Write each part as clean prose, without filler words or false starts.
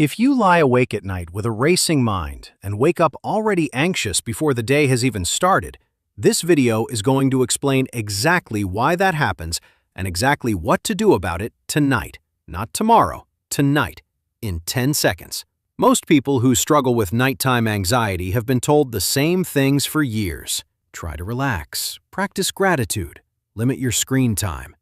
If you lie awake at night with a racing mind and wake up already anxious before the day has even started, this video is going to explain exactly why that happens and exactly what to do about it tonight, not tomorrow, tonight, in 10 seconds. Most people who struggle with nighttime anxiety have been told the same things for years. Try to relax, practice gratitude, limit your screen time.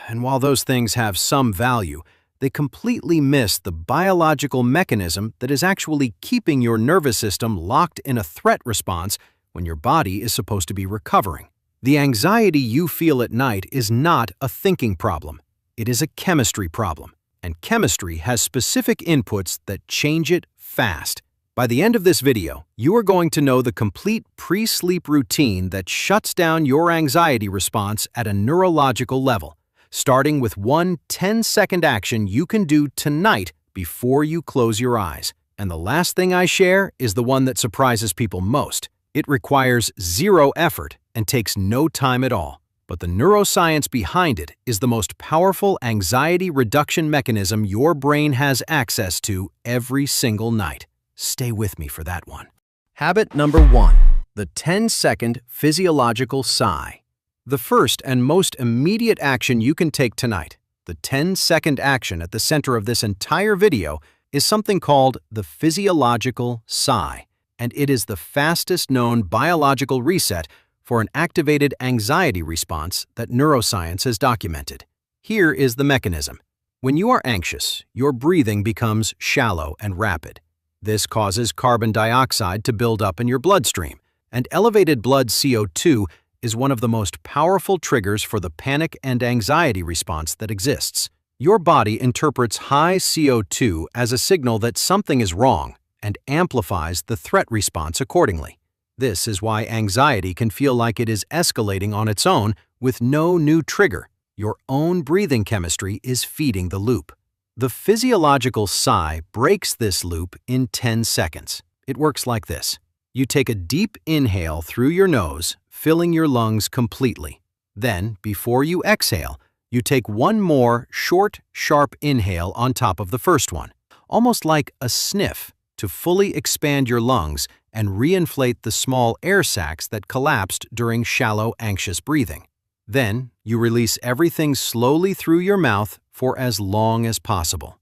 And while those things have some value, they completely miss the biological mechanism that is actually keeping your nervous system locked in a threat response when your body is supposed to be recovering. The anxiety you feel at night is not a thinking problem. It is a chemistry problem, and chemistry has specific inputs that change it fast. By the end of this video, you are going to know the complete pre-sleep routine that shuts down your anxiety response at a neurological level, starting with one 10-second action you can do tonight before you close your eyes. And the last thing I share is the one that surprises people most. It requires zero effort and takes no time at all. But the neuroscience behind it is the most powerful anxiety reduction mechanism your brain has access to every single night. Stay with me for that one. Habit number 1, the 10-second physiological sigh. The first and most immediate action you can take tonight, the 10-second action at the center of this entire video, is something called the physiological sigh, and it is the fastest known biological reset for an activated anxiety response that neuroscience has documented. Here is the mechanism. When you are anxious, your breathing becomes shallow and rapid. This causes carbon dioxide to build up in your bloodstream, and elevated blood CO2 is one of the most powerful triggers for the panic and anxiety response that exists. Your body interprets high CO2 as a signal that something is wrong and amplifies the threat response accordingly. This is why anxiety can feel like it is escalating on its own with no new trigger. Your own breathing chemistry is feeding the loop. The physiological sigh breaks this loop in 10 seconds. It works like this. You take a deep inhale through your nose, filling your lungs completely. Then, before you exhale, you take one more short, sharp inhale on top of the first one, almost like a sniff, to fully expand your lungs and reinflate the small air sacs that collapsed during shallow, anxious breathing. Then, you release everything slowly through your mouth for as long as possible.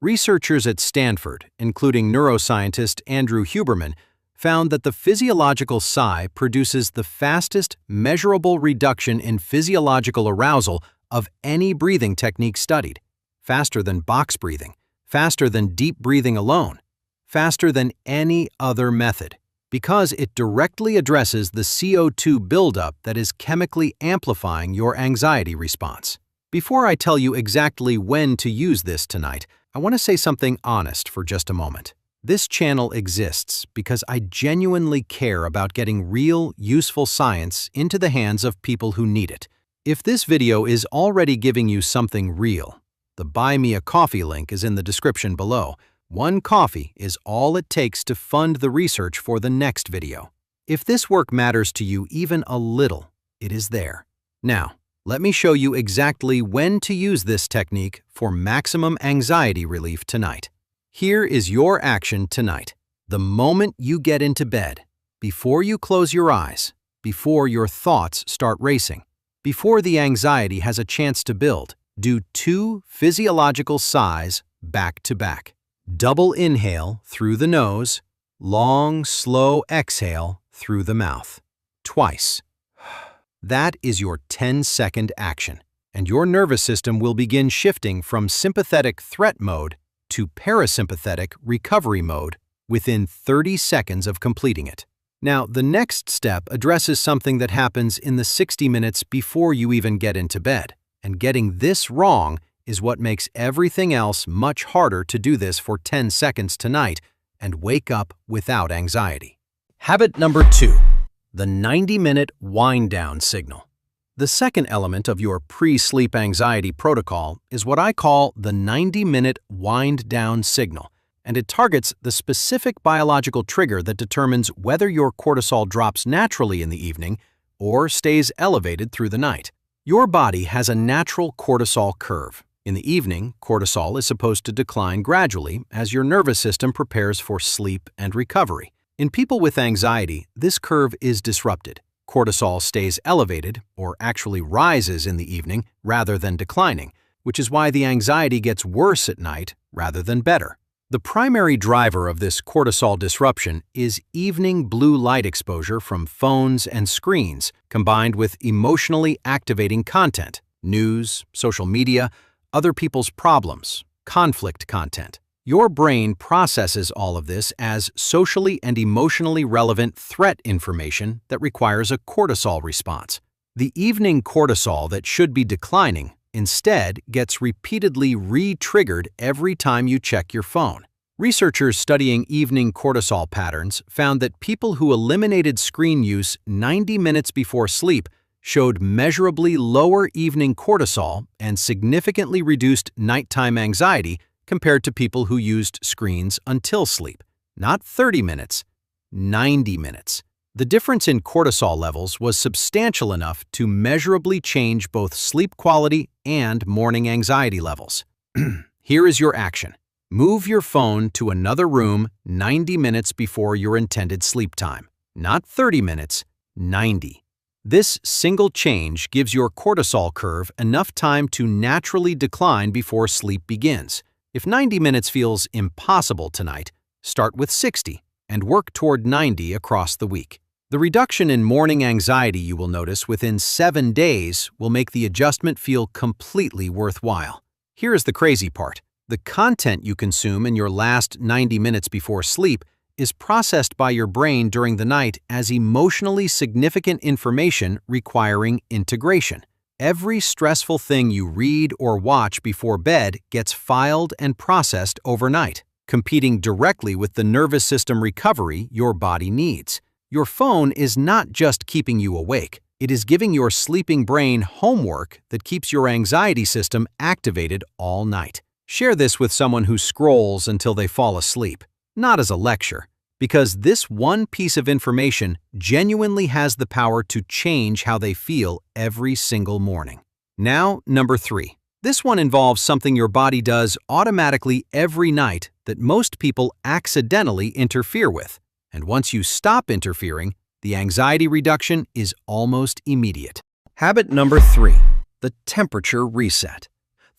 Researchers at Stanford, including neuroscientist Andrew Huberman, found that the physiological sigh produces the fastest measurable reduction in physiological arousal of any breathing technique studied, faster than box breathing, faster than deep breathing alone, faster than any other method, because it directly addresses the CO2 buildup that is chemically amplifying your anxiety response. Before I tell you exactly when to use this tonight, I want to say something honest for just a moment. This channel exists because I genuinely care about getting real, useful science into the hands of people who need it. If this video is already giving you something real, the Buy Me a Coffee link is in the description below. One coffee is all it takes to fund the research for the next video. If this work matters to you even a little, it is there. Now, let me show you exactly when to use this technique for maximum anxiety relief tonight. Here is your action tonight. The moment you get into bed, before you close your eyes, before your thoughts start racing, before the anxiety has a chance to build, do 2 physiological sighs back to back. Double inhale through the nose, long, slow exhale through the mouth. Twice. That is your 10-second action, and your nervous system will begin shifting from sympathetic threat mode to parasympathetic recovery mode within 30 seconds of completing it. Now, the next step addresses something that happens in the 60 minutes before you even get into bed, and getting this wrong is what makes everything else much harder to do this for 10 seconds tonight and wake up without anxiety. Habit number 2. The 90-minute wind-down signal. The second element of your pre-sleep anxiety protocol is what I call the 90-minute wind-down signal, and it targets the specific biological trigger that determines whether your cortisol drops naturally in the evening or stays elevated through the night. Your body has a natural cortisol curve, In the evening, cortisol is supposed to decline gradually as your nervous system prepares for sleep and recovery. In people with anxiety, this curve is disrupted. Cortisol stays elevated, or actually rises in the evening rather than declining, which is why the anxiety gets worse at night rather than better. The primary driver of this cortisol disruption is evening blue light exposure from phones and screens, combined with emotionally activating content, news, social media, other people's problems, conflict content. Your brain processes all of this as socially and emotionally relevant threat information that requires a cortisol response. The evening cortisol that should be declining instead gets repeatedly re-triggered every time you check your phone. Researchers studying evening cortisol patterns found that people who eliminated screen use 90 minutes before sleep showed measurably lower evening cortisol and significantly reduced nighttime anxiety compared to people who used screens until sleep. Not 30 minutes, 90 minutes. The difference in cortisol levels was substantial enough to measurably change both sleep quality and morning anxiety levels. Here is your action. Move your phone to another room 90 minutes before your intended sleep time. Not 30 minutes, 90. This single change gives your cortisol curve enough time to naturally decline before sleep begins. If 90 minutes feels impossible tonight, start with 60 and work toward 90 across the week. The reduction in morning anxiety you will notice within 7 days will make the adjustment feel completely worthwhile. Here is the crazy part. The content you consume in your last 90 minutes before sleep is processed by your brain during the night as emotionally significant information requiring integration. Every stressful thing you read or watch before bed gets filed and processed overnight, competing directly with the nervous system recovery your body needs. Your phone is not just keeping you awake. It is giving your sleeping brain homework that keeps your anxiety system activated all night. Share this with someone who scrolls until they fall asleep, not as a lecture, because this one piece of information genuinely has the power to change how they feel every single morning. Now, number 3. This one involves something your body does automatically every night that most people accidentally interfere with. And once you stop interfering, the anxiety reduction is almost immediate. Habit number 3. The temperature reset.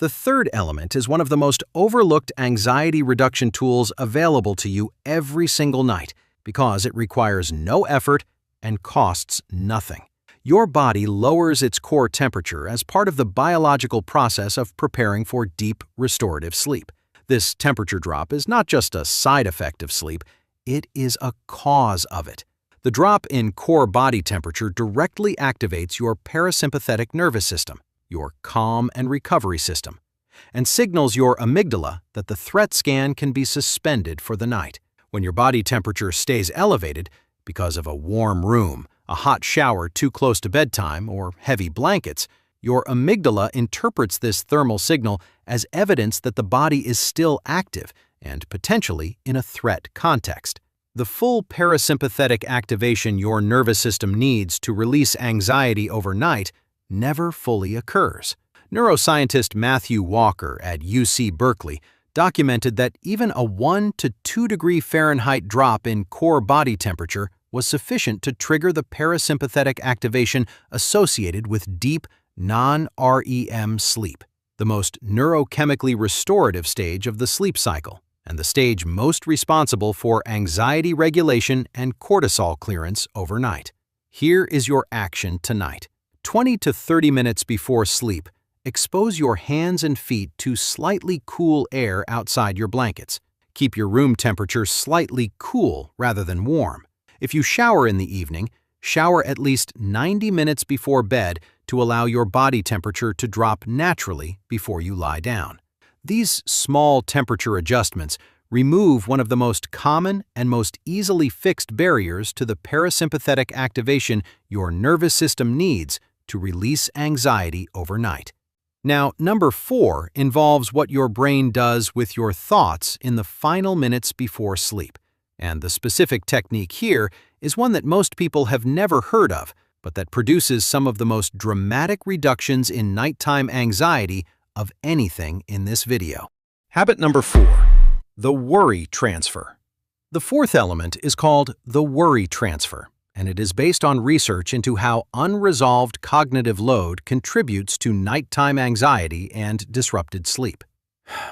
The third element is one of the most overlooked anxiety reduction tools available to you every single night because it requires no effort and costs nothing. Your body lowers its core temperature as part of the biological process of preparing for deep, restorative sleep. This temperature drop is not just a side effect of sleep, it is a cause of it. The drop in core body temperature directly activates your parasympathetic nervous system, your calm and recovery system, and signals your amygdala that the threat scan can be suspended for the night. When your body temperature stays elevated because of a warm room, a hot shower too close to bedtime, or heavy blankets, your amygdala interprets this thermal signal as evidence that the body is still active and potentially in a threat context. The full parasympathetic activation your nervous system needs to release anxiety overnight never fully occurs. Neuroscientist Matthew Walker at UC Berkeley documented that even a 1 to 2 degree Fahrenheit drop in core body temperature was sufficient to trigger the parasympathetic activation associated with deep, non-REM sleep, the most neurochemically restorative stage of the sleep cycle, and the stage most responsible for anxiety regulation and cortisol clearance overnight. Here is your action tonight. 20 to 30 minutes before sleep, expose your hands and feet to slightly cool air outside your blankets. Keep your room temperature slightly cool rather than warm. If you shower in the evening, shower at least 90 minutes before bed to allow your body temperature to drop naturally before you lie down. These small temperature adjustments remove one of the most common and most easily fixed barriers to the parasympathetic activation your nervous system needs to release anxiety overnight. Now, number 4 involves what your brain does with your thoughts in the final minutes before sleep. And the specific technique here is one that most people have never heard of, but that produces some of the most dramatic reductions in nighttime anxiety of anything in this video. Habit number 4, the worry transfer. The fourth element is called the worry transfer, and it is based on research into how unresolved cognitive load contributes to nighttime anxiety and disrupted sleep.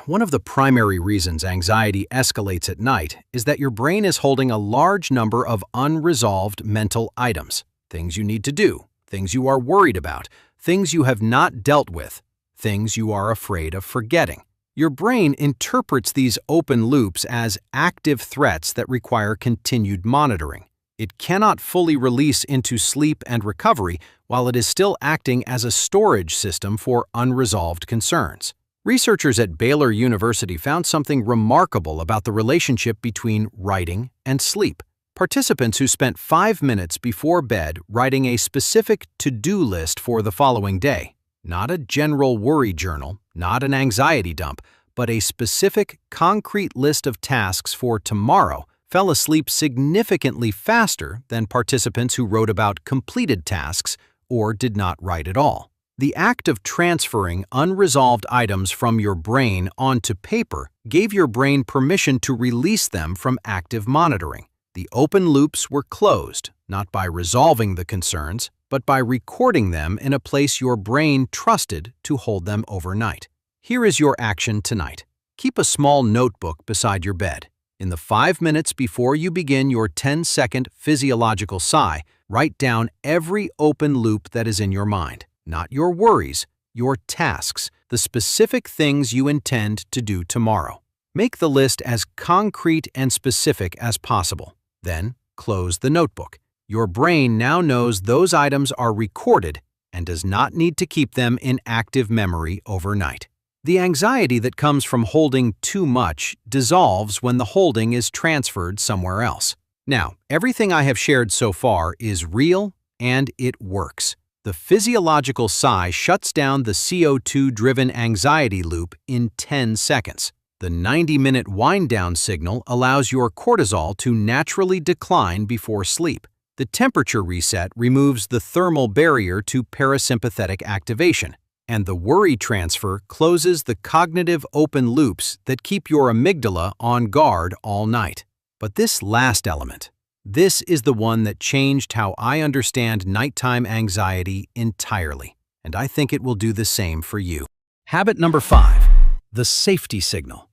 One of the primary reasons anxiety escalates at night is that your brain is holding a large number of unresolved mental items, things you need to do, things you are worried about, things you have not dealt with, things you are afraid of forgetting. Your brain interprets these open loops as active threats that require continued monitoring. It cannot fully release into sleep and recovery while it is still acting as a storage system for unresolved concerns. Researchers at Baylor University found something remarkable about the relationship between writing and sleep. Participants who spent 5 minutes before bed writing a specific to-do list for the following day, not a general worry journal, not an anxiety dump, but a specific, concrete list of tasks for tomorrow, fell asleep significantly faster than participants who wrote about completed tasks or did not write at all. The act of transferring unresolved items from your brain onto paper gave your brain permission to release them from active monitoring. The open loops were closed, not by resolving the concerns, but by recording them in a place your brain trusted to hold them overnight. Here is your action tonight. Keep a small notebook beside your bed. In the 5 minutes before you begin your 10-second physiological sigh, write down every open loop that is in your mind. Not your worries, your tasks, the specific things you intend to do tomorrow. Make the list as concrete and specific as possible. Then, close the notebook. Your brain now knows those items are recorded and does not need to keep them in active memory overnight. The anxiety that comes from holding too much dissolves when the holding is transferred somewhere else. Now, everything I have shared so far is real and it works. The physiological sigh shuts down the CO2-driven anxiety loop in 10 seconds. The 90-minute wind-down signal allows your cortisol to naturally decline before sleep. The temperature reset removes the thermal barrier to parasympathetic activation, and the worry transfer closes the cognitive open loops that keep your amygdala on guard all night. But this last element, this is the one that changed how I understand nighttime anxiety entirely, and I think it will do the same for you. Habit number 5, the safety signal.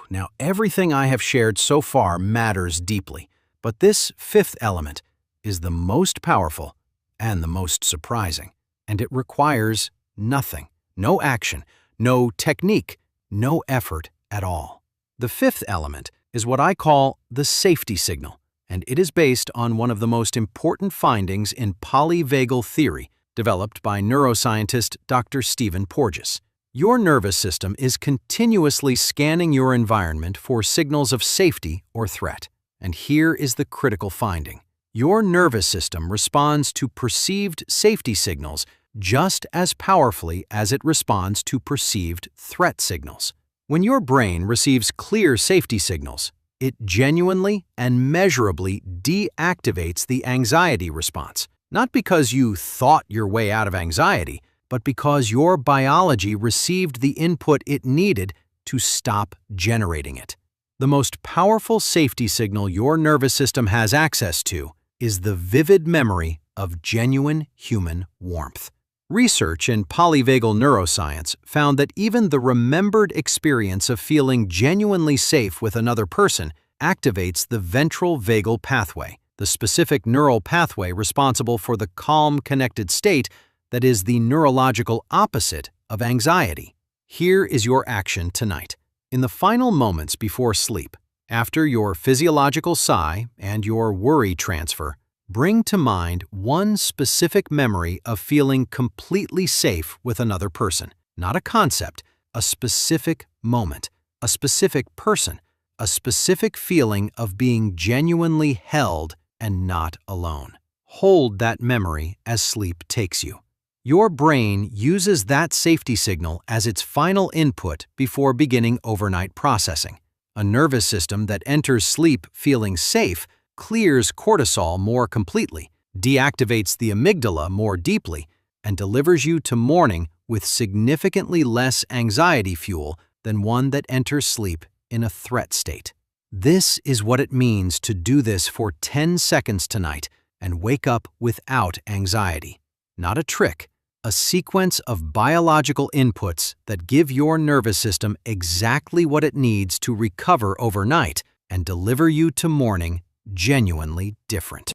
Now, everything I have shared so far matters deeply, but this fifth element is the most powerful and the most surprising, and it requires nothing, no action, no technique, no effort at all. The fifth element is what I call the safety signal, and it is based on one of the most important findings in polyvagal theory developed by neuroscientist Dr. Stephen Porges. Your nervous system is continuously scanning your environment for signals of safety or threat. And here is the critical finding. Your nervous system responds to perceived safety signals just as powerfully as it responds to perceived threat signals. When your brain receives clear safety signals, it genuinely and measurably deactivates the anxiety response, not because you thought your way out of anxiety, but because your biology received the input it needed to stop generating it. The most powerful safety signal your nervous system has access to is the vivid memory of genuine human warmth. Research in polyvagal neuroscience found that even the remembered experience of feeling genuinely safe with another person activates the ventral vagal pathway, the specific neural pathway responsible for the calm, connected state that is the neurological opposite of anxiety. Here is your action tonight. In the final moments before sleep, after your physiological sigh and your worry transfer, bring to mind one specific memory of feeling completely safe with another person. Not a concept, a specific moment, a specific person, a specific feeling of being genuinely held and not alone. Hold that memory as sleep takes you. Your brain uses that safety signal as its final input before beginning overnight processing. A nervous system that enters sleep feeling safe clears cortisol more completely, deactivates the amygdala more deeply, and delivers you to morning with significantly less anxiety fuel than one that enters sleep in a threat state. This is what it means to do this for 10 seconds tonight and wake up without anxiety. Not a trick, a sequence of biological inputs that give your nervous system exactly what it needs to recover overnight and deliver you to morning genuinely different.